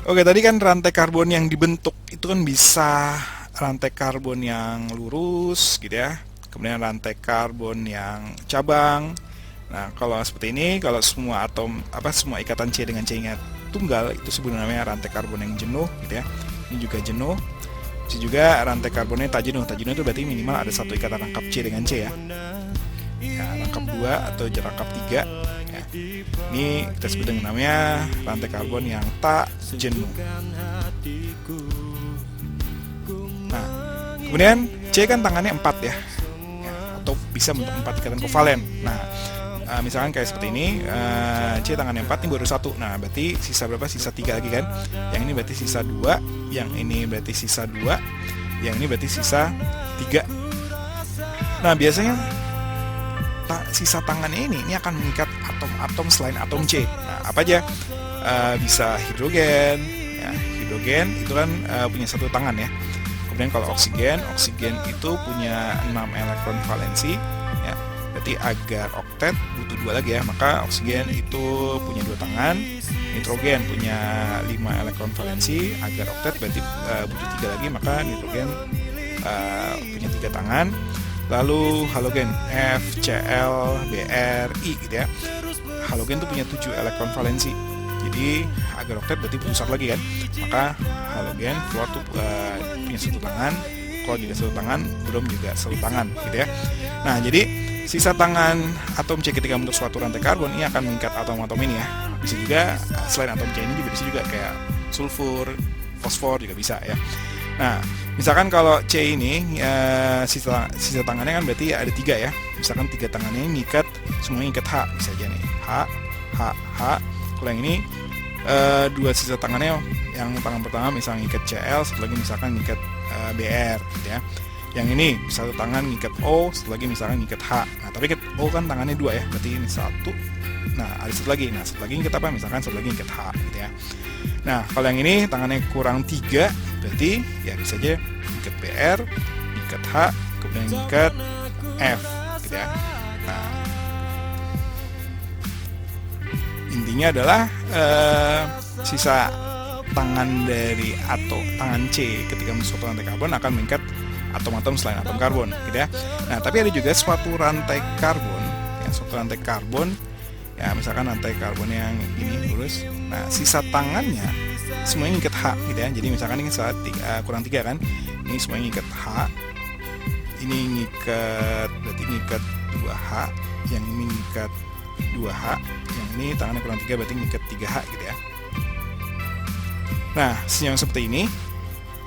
Oke, tadi kan rantai karbon yang dibentuk itu kan bisa rantai karbon yang lurus gitu ya. Kemudian rantai karbon yang cabang. Nah, kalau seperti ini, kalau semua semua ikatan C dengan C-nya tunggal, itu sebenarnya namanya rantai karbon yang jenuh gitu ya. Ini juga jenuh. Bisa juga rantai karbonnya tak jenuh. Tak jenuh itu berarti minimal ada satu ikatan rangkap C dengan C ya. Ya, rangkap 2 atau rangkap 3 ya. Ini kita sebut dengan namanya rantai karbon yang tak jenuh. Nah, kemudian C kan tangannya 4 ya, atau bisa bentuk 4 ikatan kovalen. Nah, misalkan kayak seperti ini, C tangannya 4, ini baru 1. Nah, berarti sisa berapa? Sisa 3 lagi kan. Yang ini berarti sisa 2, yang ini berarti sisa 2, yang ini berarti sisa 3. Nah, biasanya sisa tangannya ini akan mengikat atom-atom selain atom C. Nah, apa aja? Bisa hidrogen ya. Hidrogen itu kan punya satu tangan ya. Kemudian kalau oksigen itu punya 6 elektron valensi ya. Berarti agar oktet butuh 2 lagi ya, maka oksigen itu punya 2 tangan. Nitrogen punya 5 elektron valensi, agar oktet berarti butuh 3 lagi, maka nitrogen punya 3 tangan. Lalu halogen FCl, Br, I gitu ya. Halogen itu punya 7 elektron valensi. Jadi agar oktet berarti butuh 1 lagi kan. Maka halogen fluor tuh punya 1 tangan, klor juga 1 tangan, brom juga 1 tangan gitu ya. Nah, jadi sisa tangan atom C ketika membentuk suatu rantai karbon ini akan mengikat atom-atom ini ya. Bisa juga selain atom C ini juga bisa juga kayak sulfur, fosfor juga bisa ya. Nah, misalkan kalau C ini sisa tangannya kan berarti ada 3 ya. Misalkan 3 tangannya ini ngikat, semuanya ngikat H bisa aja nih. H. Kalau yang ini 2 sisa tangannya, yang tangan pertama misalnya ngikat Cl, satu lagi misalkan ngikat Br gitu ya. Yang ini satu tangan ngikat O, satu lagi misalkan ngikat H. Nah, tapi O kan tangannya 2 ya, berarti ini 1. Nah, ada satu lagi. Nah, satu lagi ngikat apa? Misalkan satu lagi ngikat H gitu ya. Nah, kalau yang ini tangannya kurang 3, berarti ya bisa aja ngikat Br, ngikat H, kemudian ngikat F gitu ya. Nah, intinya adalah sisa tangan dari atau tangan C ketika suatu rantai karbon akan mengikat atom-atom selain atom karbon gitu ya. Nah, tapi ada juga suatu rantai karbon ya, suatu rantai karbon ya, misalkan rantai karbon yang ini lurus. Nah, sisa tangannya semuanya ngikat H gitu ya. Jadi misalkan ini kurang 3 kan, ini semuanya ngikat H, ini berarti ngikat 2H, yang ini ngikat 2H, yang ini tangannya kurang 3 berarti ngikat 3H gitu ya. Nah, senyawa seperti ini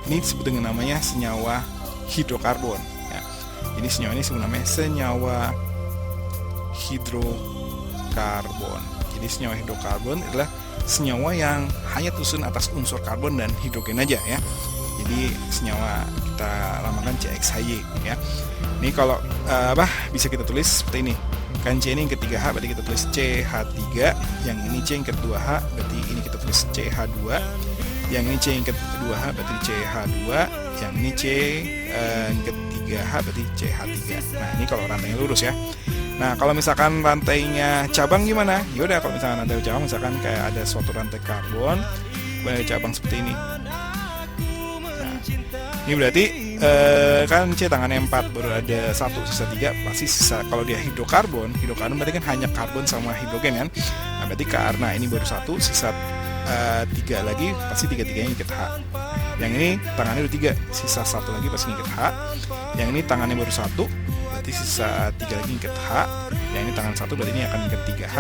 disebut dengan namanya senyawa hidrokarbon ya. Jadi senyawa ini disebut namanya senyawa hidrokarbon. Jadi senyawa hidrokarbon adalah senyawa yang hanya tersusun atas unsur karbon dan hidrogen aja ya. Jadi senyawa kita namakan CXHY ya. Ini kalau bisa kita tulis seperti ini. Kan C ini yang ketiga H, berarti kita tulis CH3. Yang ini C yang kedua H, berarti ini kita tulis CH2. Yang ini C yang kedua H, berarti CH2. Yang ini C yang ketiga H, berarti CH3. Nah, ini kalau rantainya lurus ya. Nah, kalau misalkan rantainya cabang gimana? Yaudah, kalau misalkan rantai cabang, misalkan kayak ada suatu rantai karbon, kemudian ada cabang seperti ini. Nah, ini berarti kan C tangannya 4, baru ada 1, sisa 3, pasti sisa. Kalau dia hidrokarbon berarti kan hanya karbon sama hidrogen kan. Nah, berarti karena ini baru 1, sisa 3 lagi, pasti 3-3-nya ngikat H. Yang ini tangannya udah 3, sisa 1 lagi pasti ngikat H. Yang ini tangannya baru 1, berarti sisa 3 lagi ngikat H. Yang ini tangan 1 berarti ini akan ngikat 3H.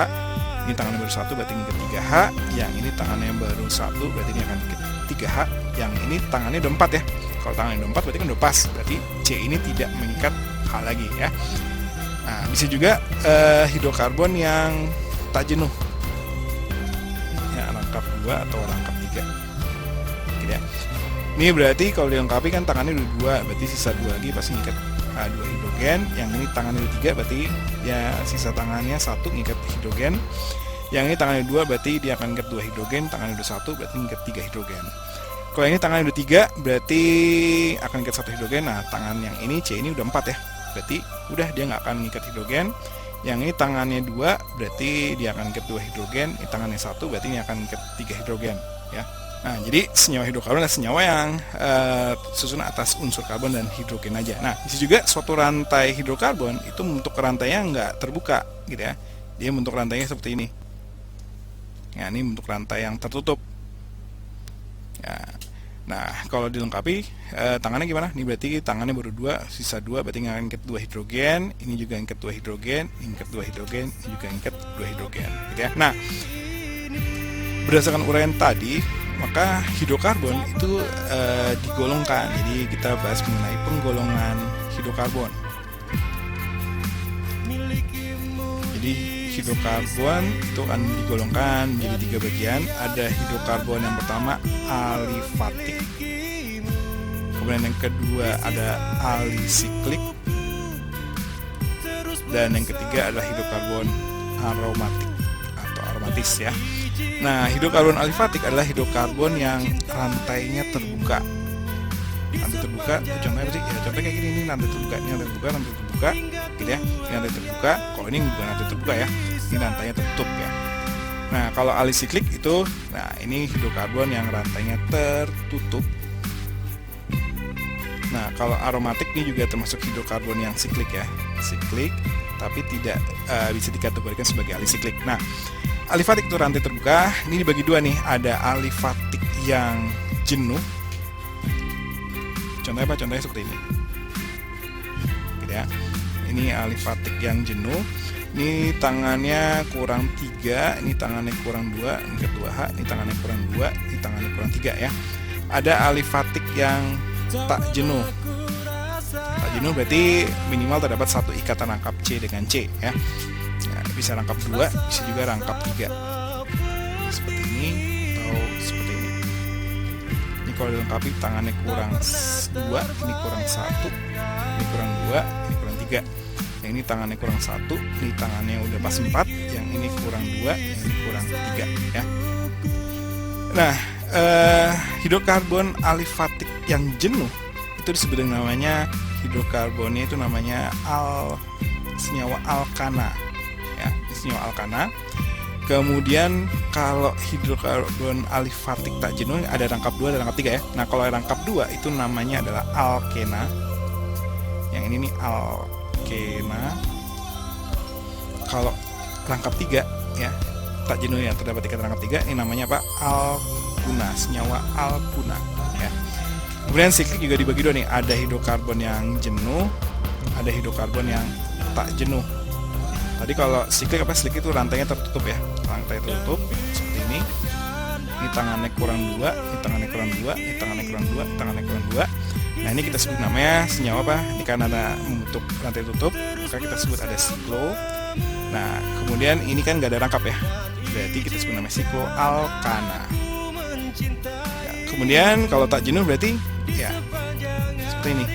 Ini tangannya baru 1 berarti ngikat 3H. Yang ini tangannya baru 1 berarti ini akan ngikat 3H. Yang ini tangannya udah 4 ya. Kalau tangannya udah 4 berarti kan udah pas. Berarti C ini tidak mengikat H lagi ya. Nah, bisa juga hidrokarbon yang tak jenuh ya, rangkap 2 atau rangkap 3 gitu ya. Ini berarti kalau dilengkapi kan tangannya udah 2, berarti sisa 2 lagi pasti ngikat 2 hidrogen. Yang ini tangannya udah 3, berarti ya sisa tangannya 1 ngikat hidrogen. Yang ini tangannya 2, berarti dia akan ngikat 2 hidrogen. Tangannya udah 1, berarti ngikat 3 hidrogen. Kalau ini tangannya udah 3, berarti akan ngikat 1 hidrogen. Nah, tangan yang ini C ini udah 4 ya, berarti udah dia nggak akan ngikat hidrogen. Yang ini tangannya 2, berarti dia akan ngikat 2 hidrogen. Ini tangannya 1, berarti ini akan ngikat 3 hidrogen ya. Nah, jadi senyawa hidrokarbon adalah senyawa yang susunan atas unsur karbon dan hidrogen aja. Nah, bisa juga suatu rantai hidrokarbon itu bentuk rantainya nggak terbuka, gitu ya. Dia bentuk rantainya seperti ini. Ya, ini bentuk rantai yang tertutup. Ya. Nah, kalau dilengkapi tangannya gimana? Ini berarti tangannya baru 2, sisa 2, berarti ngangkat 2 hidrogen. Ini juga ngangkat 2 hidrogen, ngangkat 2 hidrogen, ini juga ngangkat 2 hidrogen, gitu ya. Nah, berdasarkan uraian tadi, maka hidrokarbon itu digolongkan. Jadi kita bahas mengenai penggolongan hidrokarbon. Jadi hidrokarbon itu akan digolongkan menjadi 3 bagian. Ada hidrokarbon yang pertama alifatik, kemudian yang kedua ada alisiklik, dan yang ketiga adalah hidrokarbon aromatik atau aromatis ya. Nah, hidrokarbon alifatik adalah hidrokarbon yang rantainya terbuka. Rantai terbuka, contohnya apa sih? Ya, contohnya kayak gini, ini rantai terbuka, ini rantai terbuka, gitu ya. Ini rantai terbuka, kalau ini bukan rantai terbuka ya, ini rantainya tertutup ya. Nah, kalau alisiklik itu, nah ini hidrokarbon yang rantainya tertutup. Nah, kalau aromatik ini juga termasuk hidrokarbon yang siklik ya, siklik, tapi tidak bisa dikategorikan sebagai alisiklik. Nah, alifatik itu rantai terbuka. Ini dibagi 2 nih. Ada alifatik yang jenuh. Contohnya apa? Contohnya seperti ini. Gitu ya. Ini alifatik yang jenuh. Ini tangannya kurang 3, ini tangannya kurang 2, ini ke 2H, ini tangannya kurang 2, ini tangannya kurang 3 ya. Ada alifatik yang tak jenuh. Tak jenuh berarti minimal terdapat 1 ikatan rangkap C dengan C ya. Nah, bisa rangkap 2, bisa juga rangkap 3. Seperti ini atau seperti ini. Ini kalau dilengkapi tangannya kurang 2, ini kurang 1, ini kurang 2, ini kurang 3. Yang ini tangannya kurang 1, ini tangannya udah pas 4, yang ini kurang 2, yang ini kurang 3 ya. Nah, hidrokarbon alifatik yang jenuh itu disebut namanya hidrokarbonnya itu namanya senyawa alkana. Ya, senyawa alkana. Kemudian kalau hidrokarbon alifatik tak jenuh ada rangkap 2 dan rangkap 3 ya. Nah, kalau rangkap 2 itu namanya adalah alkena. Yang ini nih alkena. Kalau rangkap 3 ya, tak jenuh ya, terdapat ikatan rangkap 3, ini namanya apa? Alkuna, senyawa alkuna ya. Kemudian siklik juga dibagi 2 nih, ada hidrokarbon yang jenuh, ada hidrokarbon yang tak jenuh. Tadi kalau siklik apa? Siklik itu rantainya tertutup ya, rantai tertutup seperti ini. Ini tangannya kurang 2, ini tangannya kurang 2, ini tangannya kurang 2, ini tangannya kurang 2. Nah, ini kita sebut namanya senyawa apa? Ini karena ada membentuk rantai tutup, maka kita sebut ada siklo. Nah, kemudian ini kan nggak ada rangkap ya, berarti kita sebut namanya sikloalkana. Ya, kemudian kalau tak jenuh berarti ya seperti ini.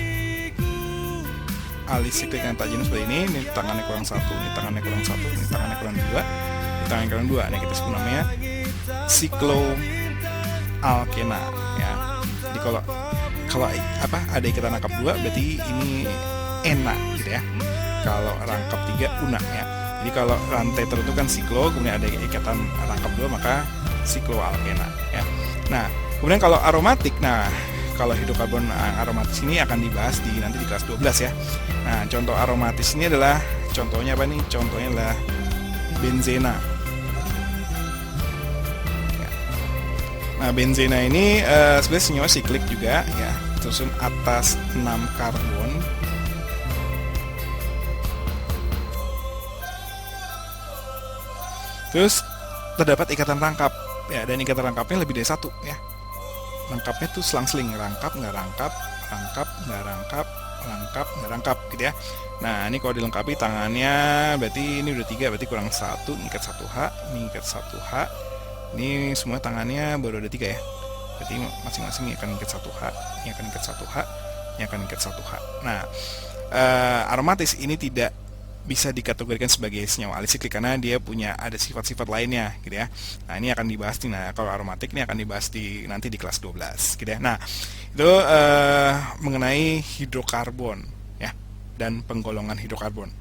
Alisiklik yang tak jenuh seperti ini tangannya kurang 1, ini tangannya kurang 1, ini tangannya kurang 2, ini tangannya kurang 2. Ini kita sebut namanya sikloalkena ya. Jadi kalau apa ada ikatan rangkap 2 berarti ini ena gitu ya. Kalau rangkap 3 una ya. Jadi kalau rantai tertutup kan siklo, kemudian ada ikatan rangkap 2 maka sikloalkena ya. Nah, kemudian kalau aromatik, nah kalau hidrokarbon aromatis ini akan dibahas nanti di kelas 12 ya. Nah, contoh aromatis ini adalah contohnya apa nih? Contohnya adalah benzena. Ya. Nah, benzena ini sebenarnya senyawa siklik juga ya, tersusun atas 6 karbon. Terus terdapat ikatan rangkap ya, dan ikatan rangkapnya lebih dari 1 ya. Rangkapnya tuh selang-seling, rangkap nggak rangkap, rangkap nggak rangkap, rangkap nggak rangkap gitu ya. Nah, ini kalau dilengkapi tangannya berarti ini udah 3, berarti kurang 1, ngikat 1H, ini ngikat 1H. Ini semua tangannya baru ada 3 ya. Berarti masing-masing akan ngikat 1H, ini akan ngikat 1H, ini akan ngikat 1H. Nah, aromatis ini tidak bisa dikategorikan sebagai senyawa alisiklik karena dia punya ada sifat-sifat lainnya gitu ya. Nah, ini akan dibahas nah kalau aromatik ini akan dibahas nanti di kelas 12 gitu ya. Nah, itu mengenai hidrokarbon ya dan penggolongan hidrokarbon.